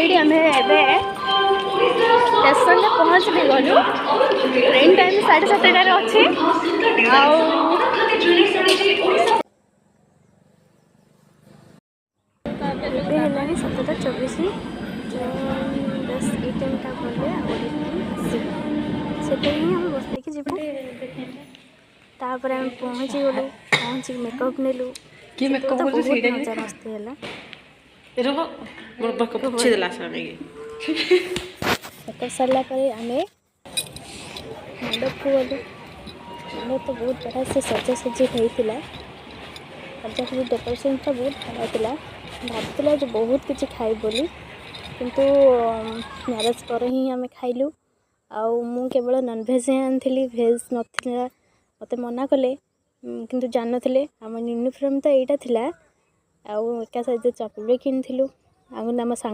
ये आम स्टेशन में पहुँच भी गलु। ट्रेन टाइम 7:30 अच्छे ଏବେ ହେଲାଣି 7:24 ବସ୍ ଏଇ ଟାଇମ୍ଟା ଗଲେ ଆଉ ଗୋଟେ ଟାଇମ୍ ଆସିବ ସେଟା ହିଁ ଆମେ ବସିକି ଯିବୁ। ତାପରେ ଆମେ ପହଞ୍ଚିଗଲୁ। ପହଞ୍ଚିକି ମେକଅପ୍ ନେଲୁ। ସେତେବେଳେ ତ ବହୁତ ମଜା ମସ୍ତି ହେଲା। ମେକଅପ୍ ସରିଲା ପରେ ଆମେ ମଣ୍ଡପକୁ ଗଲୁ। ମଣ୍ଡପ ତ ବହୁତ ବଢ଼ିଆ ସେ ସଜାସଜି ହେଇଥିଲା। ସଜାସଜି ଡେକୋରେସନ୍ଟା ବହୁତ ଭଲ ଥିଲା। ଭାବୁଥିଲା ଯେ ବହୁତ କିଛି ଖାଇବୁ ବୋଲି, କିନ୍ତୁ ମ୍ୟାରେଜ୍ ପରେ ହିଁ ଆମେ ଖାଇଲୁ। ଆଉ ମୁଁ କେବଳ ନନ୍ଭେଜ୍ ହିଁ ଆଣିଥିଲି, ଭେଜ୍ ନଥିଲା। ମୋତେ ମନା କଲେ, କିନ୍ତୁ ଜାଣିନଥିଲେ ଆମ ୟୁନିଫର୍ମ ତ ଏଇଟା ଥିଲା। ଆଉ ଏକା ସହିତ ଚପଲ ବି କିଣିଥିଲୁ। ଆଉ ଆମ ସାଙ୍ଗ